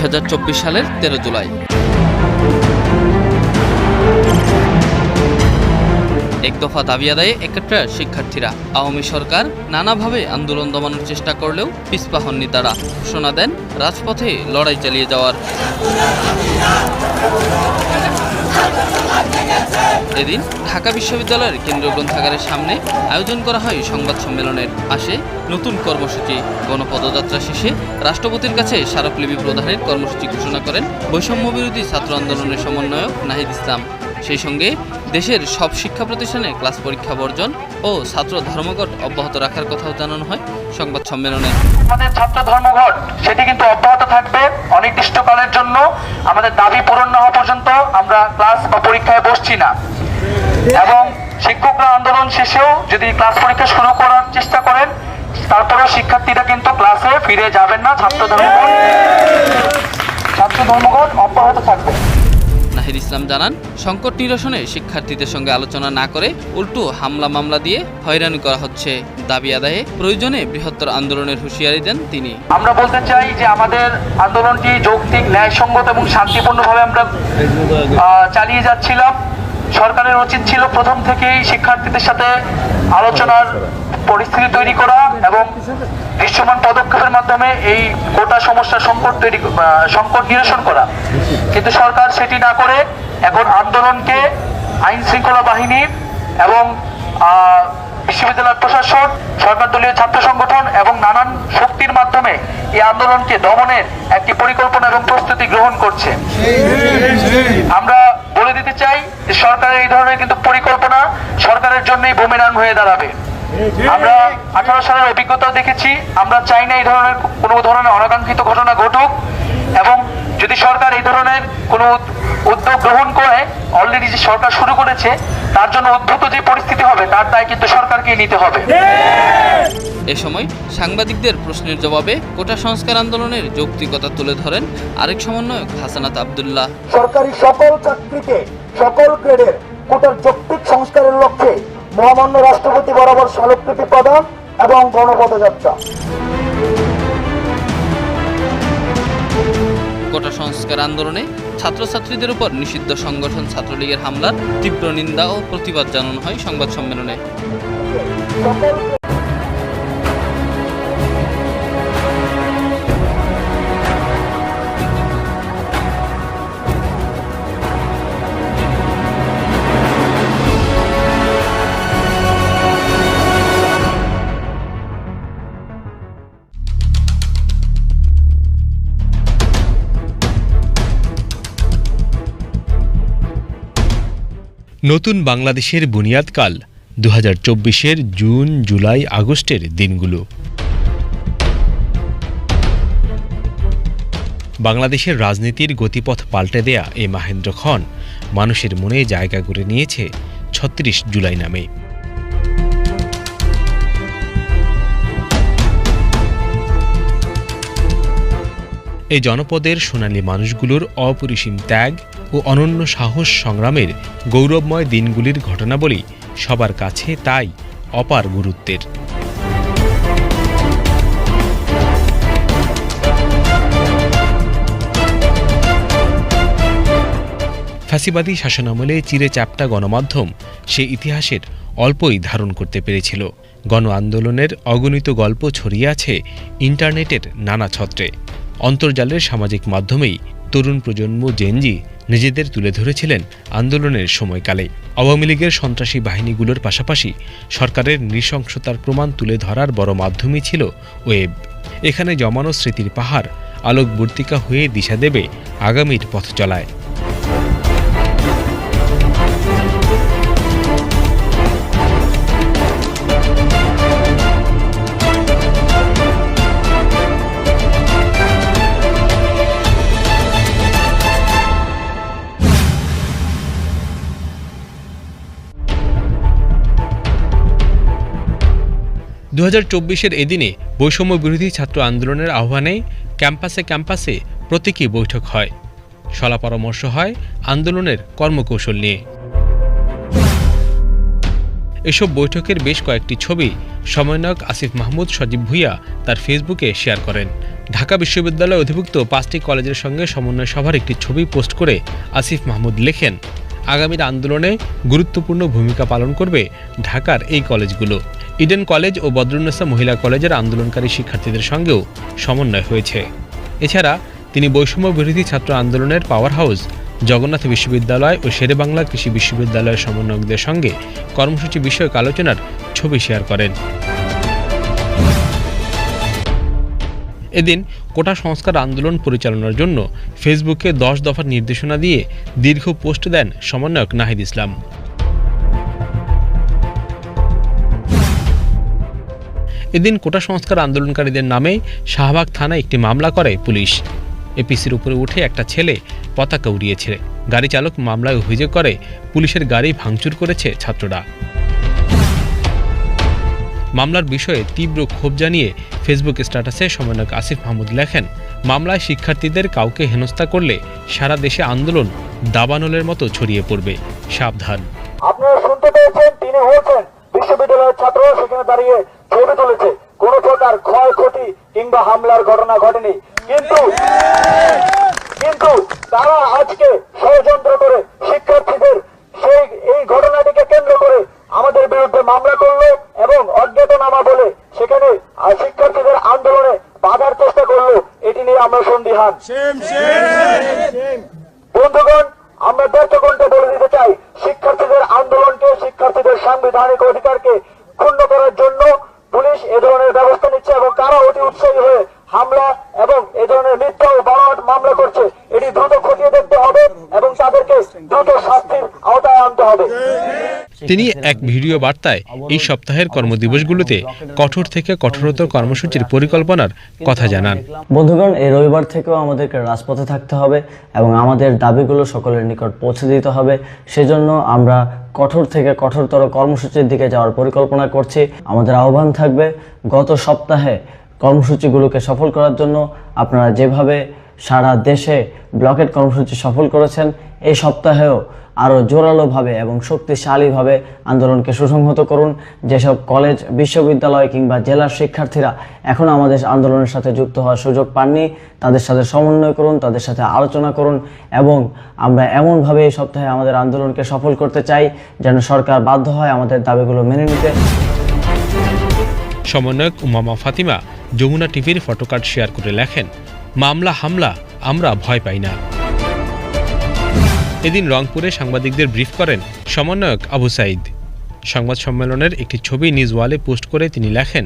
2024 সালের 13 জুলাই। এক দফা দাবি আদায়ে একত্রে শিক্ষার্থীরা। আওয়ামী সরকার নানাভাবে আন্দোলন দমানোর চেষ্টা করলেও পিছপা হননি তারা। ঘোষণা দেন রাজপথে লড়াই চালিয়ে যাওয়ার। এদিন ঢাকা বিশ্ববিদ্যালয়ের কেন্দ্রীয় গ্রন্থাগারের সামনে আয়োজন করা হয় সংবাদ সম্মেলনের। আসে নতুন কর্মসূচি। গণপদযাত্রা শেষে রাষ্ট্রপতির কাছে স্মারকলিপি প্রদানের কর্মসূচি ঘোষণা করেন বৈষম্য বিরোধী ছাত্র আন্দোলনের সমন্বয়ক নাহিদ ইসলাম। সেই সঙ্গে দেশের সব শিক্ষা প্রতিষ্ঠানে ক্লাস পরীক্ষা বর্জন ও ছাত্র ধর্মঘট অব্যাহত রাখার কথাও জানানো হয় সংবাদ সম্মেলনে। আমাদের ছাত্র ধর্মঘট সেটি কিন্তু অব্যাহত থাকবে অনির্দিষ্টকালের জন্য। আমাদের দাবি পূরণ না হওয়া পর্যন্ত আমরা ক্লাস বা পরীক্ষায় বসছি না। এবং শিক্ষকরা আন্দোলন শেষেও যদি ক্লাস পরীক্ষা শুরু করার চেষ্টা করেন, তারপরেও শিক্ষার্থীরা কিন্তু ক্লাসে ফিরে যাবেন না। ছাত্র ধর্মঘট অব্যাহত থাকবে। নাহিদ ইসলাম জানান, সংকট নিরসনে শিক্ষার্থীদের সঙ্গে আলোচনা না করে উল্টো হামলা মামলা দিয়ে হয়রানি করা হচ্ছে। দাবি আদায়ে প্রয়োজনে বৃহত্তর আন্দোলনের হুঁশিয়ারি দেন তিনি। আমরা বলতে চাই যে আমাদের আন্দোলনটি যৌক্তিক, ন্যায়সঙ্গত এবং শান্তিপূর্ণভাবে আমরা চালিয়ে যাচ্ছিলাম। সরকারের উচিত ছিল প্রথম থেকেই শিক্ষার্থীদের সাথে আলোচনার পরিস্থিতি তৈরি করা এবং দৃশ্যমান পদক্ষেপের মাধ্যমে এই গোটা সমস্যার সংকট নিরসন করা। কিন্তু সরকার সেটি না করে এখন আন্দোলনকে আইন শৃঙ্খলা বাহিনী এবং বিশ্ববিদ্যালয় প্রশাসন, সরকার দলীয় ছাত্র সংগঠন এবং নানান শক্তির মাধ্যমে এই আন্দোলনকে দমনের একটি পরিকল্পনা এবং প্রস্তুতি গ্রহণ করছে। আমরা বলে দিতে চাই যে সরকারের এই ধরনের কিন্তু পরিকল্পনা সরকারের জন্যই বুমেরাং হয়ে দাঁড়াবে। আমরা 18 সালের অভিজ্ঞতা দেখেছি। আমরা চাই না এই ধরনের কোনো ধরনের অনাকাঙ্ক্ষিত ঘটনা ঘটুক, এবং যদি সরকার এই ধরনের কোনো উদ্যোগ গ্রহণ করে, অলরেডি যে সরকার শুরু করেছে, তার জন্য উদ্ভূত যে পরিস্থিতি হবে তার দায় কিন্তু সরকারকেই নিতে হবে। এ সময় সাংবাদিকদের প্রশ্নের জবাবে কোটা সংস্কার আন্দোলনের যৌক্তিকতা তুলে ধরেন আরেক সমন্বয়ক হাসানাত আব্দুল্লাহ। সরকারি সকল চাকরিতে সকল গ্রেডের কোটার যৌক্তিক সংস্কারের লক্ষ্যে মহামান্য রাষ্ট্রপতি বরাবর স্মারকলিপি প্রদান এবং গণপদযাত্রা। কোটা সংস্কার আন্দোলনে ছাত্রছাত্রীদের উপর নিষিদ্ধ সংগঠন ছাত্রলীগের হামলার তীব্র নিন্দা ও প্রতিবাদ জানানো হয় সংবাদ সম্মেলনে। নতুন বাংলাদেশের বুনিয়াদকাল 2024-এর জুন, জুলাই, আগস্টের দিনগুলো। বাংলাদেশের রাজনীতির গতিপথ পাল্টে দেয়া এই মাহেন্দ্রক্ষণ মানুষের মনে জায়গা করে নিয়েছে 36 জুলাই নামে। এই জনপদের সোনালী মানুষগুলোর অপরিসীম ত্যাগ ও অনন্য সাহস সংগ্রামের গৌরবময় দিনগুলির ঘটনাবলী সবার কাছে তাই অপার গুরুত্বের। ফ্যাসিবাদী শাসনামলে চিরে চ্যাপ্টা গণমাধ্যম সে ইতিহাসের অল্পই ধারণ করতে পেরেছিল। গণ আন্দোলনের অগণিত গল্প ছড়িয়ে আছে ইন্টারনেটের নানা ছত্রে। অন্তর্জালের সামাজিক মাধ্যমেই তরুণ প্রজন্ম জেনজি নিজেদের তুলে ধরেছিলেন আন্দোলনের সময়কালে। আওয়ামী লীগের সন্ত্রাসী বাহিনীগুলোর পাশাপাশি সরকারের নৃশংসতার প্রমাণ তুলে ধরার বড় মাধ্যমই ছিল ওয়েব। এখানে জমানো স্মৃতির পাহাড় আলোকবর্তিকা হয়ে দিশা দেবে আগামীর পথ চলায়। দু 2024-এর এদিনে বৈষম্য বিরোধী ছাত্র আন্দোলনের আহ্বানে ক্যাম্পাসে ক্যাম্পাসে প্রতীকী বৈঠক হয়। শলা পরামর্শ হয় আন্দোলনের কর্মকৌশল নিয়ে। এসব বৈঠকের বেশ কয়েকটি ছবি সমন্বয়ক আসিফ মাহমুদ সজীব ভুঁইয়া তার ফেসবুকে শেয়ার করেন। ঢাকা বিশ্ববিদ্যালয় অধিভুক্ত 5টি কলেজের সঙ্গে সমন্বয় সভার একটি ছবি পোস্ট করে আসিফ মাহমুদ লেখেন, আগামীর আন্দোলনে গুরুত্বপূর্ণ ভূমিকা পালন করবে ঢাকার এই কলেজগুলো। ইডেন কলেজ ও বদরুন্নেসা মহিলা কলেজের আন্দোলনকারী শিক্ষার্থীদের সঙ্গেও সমন্বয় হয়েছে। এছাড়া তিনি বৈষম্য বিরোধী ছাত্র আন্দোলনের পাওয়ার হাউস জগন্নাথ বিশ্ববিদ্যালয় ও শেরেবাংলা কৃষি বিশ্ববিদ্যালয়ের সমন্বয়কদের সঙ্গে কর্মসূচি বিষয়ক আলোচনার ছবি শেয়ার করেন। এদিন কোটা সংস্কার আন্দোলন পরিচালনার জন্য ফেসবুকে 10 দফার নির্দেশনা দিয়ে দীর্ঘ পোস্ট দেন সমন্বয়ক নাহিদ ইসলাম। এদিন কোটা সংস্কার আন্দোলনকারীদের নামে শাহবাগ থানায় একটি মামলা করে পুলিশ। এপিসির উপরে উঠে একটা ছেলে পতাকা উড়িয়েছে। গাড়ি চালক মামলায় অভিযোগ করে পুলিশের গাড়ি ভাঙচুর করেছে ছাত্ররা। মামলার বিষয়ে তীব্র ক্ষোভ জানিয়ে ফেসবুক স্ট্যাটাসে সমন্বয়ক আসিফ মাহমুদ লেখেন, মামলায় শিক্ষার্থীদের কাউকে হেনস্থা করলে সারা দেশে আন্দোলন দাবানলের মতো ছড়িয়ে পড়বে, সাবধান। আপনারা শুনতে পেয়েছেন, তিনি হয়েছেন বিশ্ববিদ্যালয়ের ছাত্র, সেখানে দাঁড়িয়ে ছবি তুলেছে। কোন প্রকার ক্ষয়ক্ষতি কিংবা হামলার ঘটনা ঘটেনি, কিন্তু তারা আজকে ষড়যন্ত্র করে শিক্ষার্থীদের এই ঘটনাটিকে কেন্দ্র করে আমাদের বিরুদ্ধে মামলা করলো এবং অজ্ঞাতনামা বলে সেখানে শিক্ষার্থীদের আন্দোলনে বাধার চেষ্টা করলো। এটি নিয়ে আমরা সন্দিহান। বন্ধুগণ, আমরা দর্শকগণকে বলে দিতে চাই, শিক্ষার্থীদের আন্দোলনকে, শিক্ষার্থীদের সাংবিধানিক অধিকারকে ক্ষুণ্ণ করার জন্য পুলিশ এ ধরনের ব্যবস্থা নিচ্ছে এবং তারা অতি উৎসাহী হয়ে হামলা এবং এ ধরনের মিথ্যা ও বানোয়াট মামলা করছে। এটি দ্রুত খতিয়ে দেখতে হবে এবং তাদেরকে দ্রুত শাস্তির আওতায় আনতে হবে। তিনি এক ভিডিও বার্তায় এই সপ্তাহের কর্মদিবসগুলোতে কঠোর থেকে কঠোরতর কর্মসূচির পরিকল্পনার কথা জানান। বন্ধুগণ, এই রবিবার থেকেও আমাদেরকে রাজপথে থাকতে হবে এবং আমাদের দাবিগুলো সকলের নিকট পৌঁছে দিতে হবে। সেজন্য আমরা কঠোর থেকে কঠোরতর কর্মসূচির দিকে যাওয়ার পরিকল্পনা করছি। আমাদের আহ্বান থাকবে, গত সপ্তাহে কর্মসূচিগুলোকে সফল করার জন্য আপনারা যেভাবে সারা দেশে ব্লকেট কর্মসূচি সফল করেছেন, এই সপ্তাহেও আরও জোরালোভাবে এবং শক্তিশালীভাবে আন্দোলনকে সুসংহত করুন। যেসব কলেজ, বিশ্ববিদ্যালয় কিংবা জেলার শিক্ষার্থীরা এখনও আমাদের আন্দোলনের সাথে যুক্ত হওয়ার সুযোগ পাননি, তাদের সাথে সমন্বয় করুন, তাদের সাথে আলোচনা করুন এবং আমরা এমনভাবে এই সপ্তাহে আমাদের আন্দোলনকে সফল করতে চাই যেন সরকার বাধ্য হয় আমাদের দাবিগুলো মেনে নিতে। সমন্বয়ক উমামা ফাতিমা যমুনা টিভির ফটোকার্ড শেয়ার করে লেখেন, মামলা হামলা আমরা ভয় পাই না। এদিন রংপুরে সাংবাদিকদের ব্রিফ করেন সমন্বয়ক আবু সাইদ। সংবাদ সম্মেলনের একটি ছবি নিজ ওয়ালে পোস্ট করে তিনি লেখেন,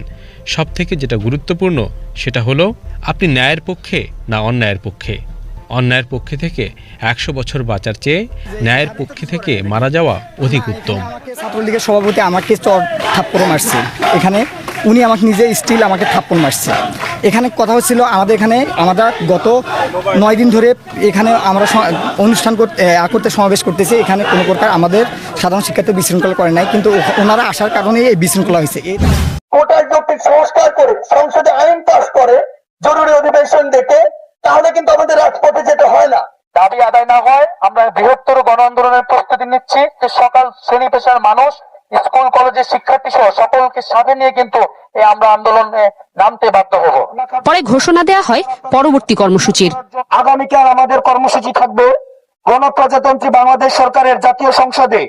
সবথেকে যেটা গুরুত্বপূর্ণ সেটা হলো আপনি ন্যায়ের পক্ষে না অন্যায়ের পক্ষে। অন্যায়ের পক্ষে থেকে 100 বছর বাঁচার চেয়ে ন্যায়ের পক্ষে থেকে মারা যাওয়া অধিক উত্তম। ছাত্রলীগের সভাপতি আমাকে থাপ্পড় মারছে, এখানে উনি আমাকে নিজে স্টিল আমাকে থাপ্পড় মারছে। এখানে কথা হচ্ছিল আমরা গত 9 দিন ধরে এখানে আমরা অনুষ্ঠান করতে সমাবেশ করতেছি। এখানে কোনো প্রকার আমাদের সাধারণ শিক্ষার্থী বিশৃঙ্খলা করে নাই, কিন্তু ওনারা আসার কারণে এই বিশৃঙ্খলা হয়েছে। কোটার যৌক্তিক সংস্কার করে সংসদে আইন পাস করে জরুরি অধিবেশন ডেকে, তাহলে কিন্তু আমাদের রাজপথে যেতে হয় না। দাবি আদায় না হয় আমরা বৃহত্তর গণ আন্দোলনের প্রস্তুতি নিচ্ছি। সকাল শ্রেণী পেশার মানুষ, স্কুল কলেজের শিক্ষার্থী সহ সকলকে সাথে নিয়ে কিন্তু আমরা আন্দোলনে নামতে বাধ্য হব। পরে ঘোষণা দেয়া হয় পরবর্তী কর্মসূচির। আগামীকাল আমাদের কর্মসূচি থাকবে গণপ্রজাতন্ত্রী বাংলাদেশ সরকারের জাতীয় সংসদে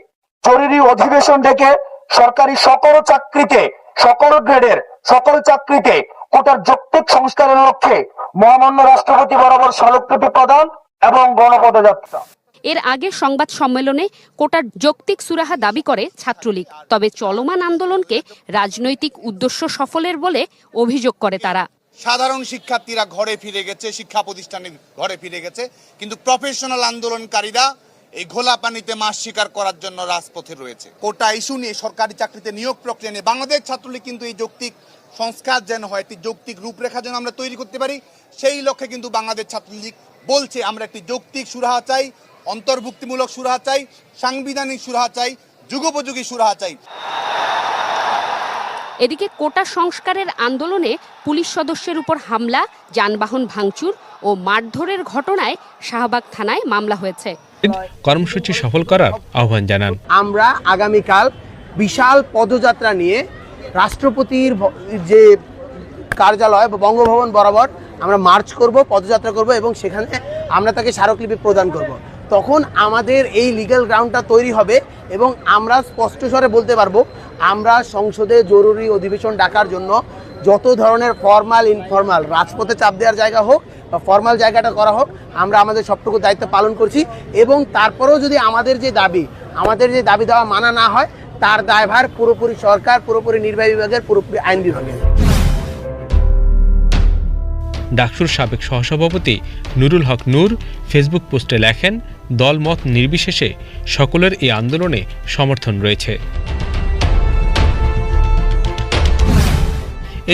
জরুরি অধিবেশন ডেকে সরকারি সকল চাকরিতে, সকল গ্রেডের সকল চাকরিতে কোটার যৌক্তিক সংস্কারের লক্ষ্যে মহামান্য রাষ্ট্রপতি বরাবর স্মারকলিপি প্রদান এবং গণপদযাত্রা। এর আগে সংবাদ সম্মেলনে কোটার যৌক্তিক সুরাহা দাবি করে ছাত্রলীগ। তবে চলমান আন্দোলনকে রাজনৈতিক উদ্দেশ্য সফলের বলে অভিযোগ করে তারা। সাধারণ শিক্ষার্থীরা ঘরে ফিরে গেছে, শিক্ষা প্রতিষ্ঠানে ঘরে ফিরে গেছে, কিন্তু প্রফেশনাল আন্দোলনকারীরা এই ঘোলা পানিতে মাছ শিকার করার জন্য রাজপথে রয়েছে। কোটা ইস্যু নিয়ে, সরকারি চাকরিতে নিয়োগ প্রক্রিয়া নিয়ে বাংলাদেশ ছাত্রলীগ কিন্তু এই যৌক্তিক সংস্কার যেন হয়, একটি যৌক্তিক রূপরেখা যেন আমরা তৈরি করতে পারি, সেই লক্ষ্যে কিন্তু বাংলাদেশ ছাত্রলীগ বলছে আমরা একটি যৌক্তিক সুরাহা চাই, অন্তর্ভুক্তিমূলক সুরাহা চাই, সাংবিধানিক সুরাহা চাই, যুগোপযোগী সুরাহা চাই। এদিকে কোটা সংস্কারের আন্দোলনে পুলিশ সদস্যের উপর হামলা, যানবাহন ভাঙচুর ও মারধরের ঘটনায় শাহবাগ থানায় মামলা হয়েছে। কর্মসূচি সফল করার আহ্বান জানান। আমরা আগামীকাল বিশাল পদযাত্রা নিয়ে রাষ্ট্রপতির যে কার্যালয় বা বঙ্গভবন বরাবর আমরা মার্চ করব, পদযাত্রা করব এবং সেখানে আমরা তাকে স্মারকলিপি প্রদান করব। তখন আমাদের এই লিগ্যাল গ্রাউন্ডটা তৈরি হবে এবং আমরা স্পষ্ট স্বরে বলতে পারবো আমরা সংসদে জরুরি অধিবেশন ডাকার জন্য যত ধরনের ফর্মাল ইনফর্মাল রাজপথে চাপ দেওয়ার জায়গা হোক বা ফর্মাল জায়গাটা করা হোক, আমরা আমাদের সবটুকু দায়িত্ব পালন করছি। এবং তারপরেও যদি আমাদের যে দাবি দেওয়া মানা না হয়, তার দায়ভার পুরোপুরি সরকার, পুরোপুরি নির্বাহী বিভাগের, পুরোপুরি আইন বিভাগের। ডাকসুর সাবেক সহসভাপতি নুরুল হক নূর ফেসবুক পোস্টে লেখেন, দলমত নির্বিশেষে সকলের এই আন্দোলনে সমর্থন রয়েছে।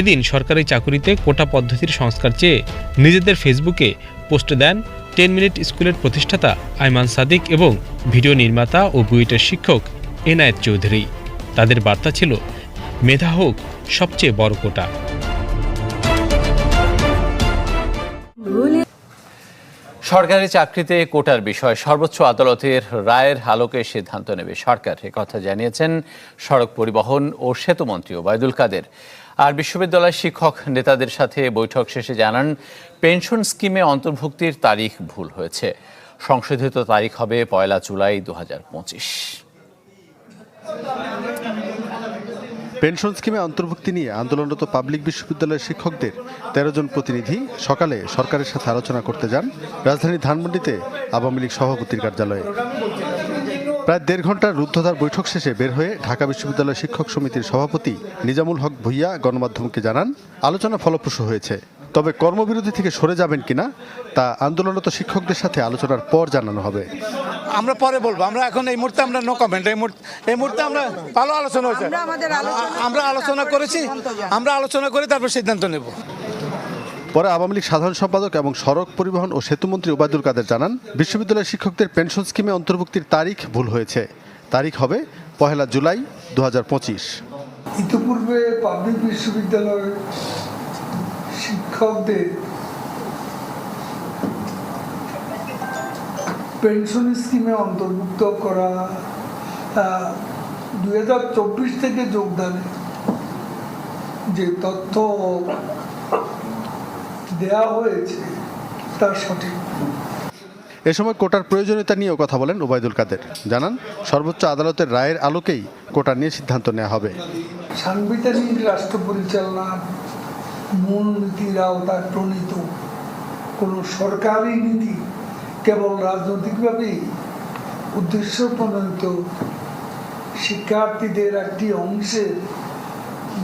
এদিন সরকারি চাকুরিতে কোটা পদ্ধতির সংস্কার চেয়ে নিজেদের ফেসবুকে পোস্ট দেন 10 মিনিট স্কুলের প্রতিষ্ঠাতা আইমান সাদিক এবং ভিডিও নির্মাতা ও বুয়েটের শিক্ষক এনায়েত চৌধুরী। তাদের বার্তা ছিল, মেধা হোক সবচেয়ে বড় কোটা। সরকারি চাকরিতে কোটার বিষয় সর্বোচ্চ আদালতের রায়ের আলোকে সিদ্ধান্ত নেবে সরকার, কথা জানিয়েছেন সড়ক পরিবহন ও সেতুমন্ত্রী ওবায়দুল কাদের। আর বিশ্ববিদ্যালয় শিক্ষক নেতাদের সাথে বৈঠক শেষে জানান, পেনশন স্কিমে অন্তর্ভুক্তির তারিখ ভুল হয়েছে, সংশোধিত তারিখ হবে 1 জুলাই 2025। পেনশন স্কিমে অন্তর্ভুক্তি নিয়ে আন্দোলনরত পাবলিক বিশ্ববিদ্যালয়ের শিক্ষকদের 13 জন প্রতিনিধি সকালে সরকারের সাথে আলোচনা করতে যান রাজধানীর ধানমন্ডিতে আওয়ামী লীগ সভাপতির কার্যালয়ে। প্রায় 1.5 ঘন্টার রুদ্ধদ্বার বৈঠক শেষে বের হয়ে ঢাকা বিশ্ববিদ্যালয় শিক্ষক সমিতির সভাপতি নিজামুল হক ভূঁইয়া গণমাধ্যমকে জানান, আলোচনা ফলপ্রসূ হয়েছে, তবে কর্মবিরতি থেকে সরে যাবেন কিনা তা আন্দোলনরত শিক্ষকদের সাথে আলোচনার পর জানানো হবে। আমরা পরে বলবো, আমরা এখন এই মুহূর্তে আমরা নো কমেন্ট। এই মুহূর্তে আমরা ভালো আলোচনা হয়েছে, আমরা আলোচনা করে তারপর সিদ্ধান্ত নেব। পরে আওয়ামী লীগ সাধারণ সম্পাদক এবং সড়ক পরিবহন ও সেতুমন্ত্রী ওবায়দুল কাদের জানান, বিশ্ববিদ্যালয়ের শিক্ষকদের পেনশন স্কিমে অন্তর্ভুক্তির তারিখ ভুল হয়েছে, তারিখ হবে 1 জুলাই 2025। ইতিপূর্বে পাবলিক বিশ্ববিদ্যালয়ের শিক্ষকদের পেনশন স্কিমে অন্তর্ভুক্ত করা 2024 থেকে যোগদানে যে তথ্য দেয়া হয়েছে তা সঠিক। এ সময় কোটার প্রয়োজনীয়তা নিয়েও কথা বলেন ওবায়দুল কাদের, জানান সর্বোচ্চ আদালতের রায়ের আলোকেই কোটা নিয়ে সিদ্ধান্ত নেওয়া হবে। সাংবিধানিক রাষ্ট্র পরিচালনার মূল নীতির আওতায় প্রণীত কোনো সরকারি নীতি কেবল রাজনৈতিকভাবেই উদ্দেশ্য প্রণীত শিক্ষার্থীদের একটি অংশের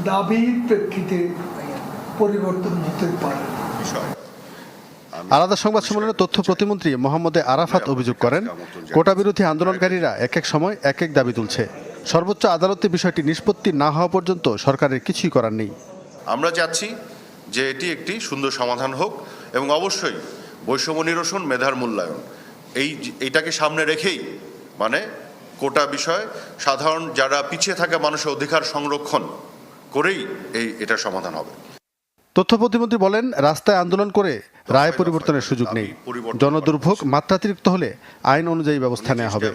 দাবির প্রেক্ষিতে পরিবর্তন হতে পারে। আলাদা সংবাদ সম্মেলনে তথ্য প্রতিমন্ত্রী মোহাম্মদ আরাফাত অভিযোগ করেন, কোটা বিরোধী আন্দোলনকারীরা এক এক সময় এক এক দাবি তুলছে, সর্বোচ্চ আদালতে বিষয়টি নিষ্পত্তি না হওয়া পর্যন্ত সরকারের কিছুই করার নেই। আমরা চাচ্ছি যে এটি একটি সুন্দর সমাধান হোক এবং অবশ্যই বৈষম্য নিরসন, মেধার মূল্যায়ন, এইটাকে সামনে রেখেই মানে কোটা বিষয় সাধারণ যারা পিছিয়ে থাকা মানুষের অধিকার সংরক্ষণ করেই এটার সমাধান হবে। তথ্য প্রতিমন্ত্রী বলেন, রাস্তায় আন্দোলন করে রায় পরিবর্তনের সুযোগ নেই, জনদুর্ভোগ মাত্রাতিরিক্ত হলে আইন অনুযায়ী ব্যবস্থা নেওয়া হবে।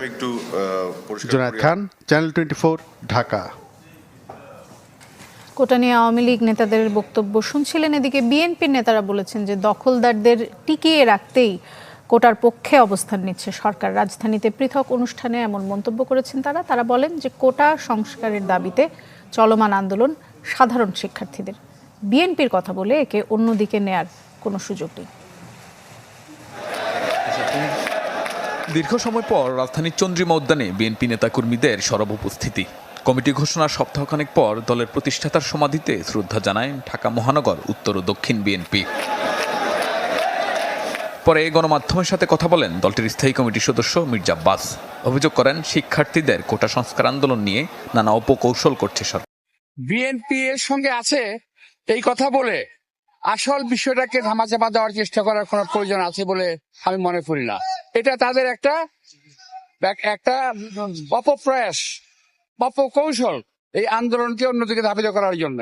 জুনায়েদ খান, চ্যানেল 24, ঢাকা। কোটা নিয়ে আওয়ামী লীগ নেতাদের বক্তব্য শুনছিলেন। এদিকে বিএনপির নেতারা বলেছেন যে দখলদারদের টিকিয়ে রাখতেই কোটার পক্ষে অবস্থান নিচ্ছে সরকার। রাজধানীতে পৃথক অনুষ্ঠানে এমন মন্তব্য করেছেন তারা বলেন যে কোটা সংস্কারের দাবিতে চলমান আন্দোলন সাধারণ শিক্ষার্থীদের। বিএনপির কথা বলে একে অন্যদিকে নেয়ার কোনো সুযোগ নেই। দীর্ঘ সময় পর রাজধানীর চন্দ্রিমা উদ্যানে বিএনপি নেতাকর্মীদের সরব উপস্থিতি। কমিটি ঘোষণার সপ্তাহখানেক পর দলের প্রতিষ্ঠাতার সমাধিতে শ্রদ্ধা জানায় ঢাকা মহানগর উত্তর ও দক্ষিণ বিএনপি। পরে গণমাধ্যমের সাথে কথা বলেন দলটির স্থায়ী কমিটির সদস্য মির্জা আব্বাস। অভিযোগ করেন শিক্ষার্থীদের কোটা সংস্কার আন্দোলন নিয়ে নানা অপকৌশল করছে সরকার। বিএনপি এর সঙ্গে আছে এই কথা বলে আসল বিষয়টাকে ধামাচাপা দেওয়ার চেষ্টা করার কোনো প্রয়োজন আছে বলে আমি মনে করি না। এটা তাদের একটা অপপ্রয়াস, অপকৌশল এই আন্দোলনকে অন্যদিকে ধাবিত করার জন্য।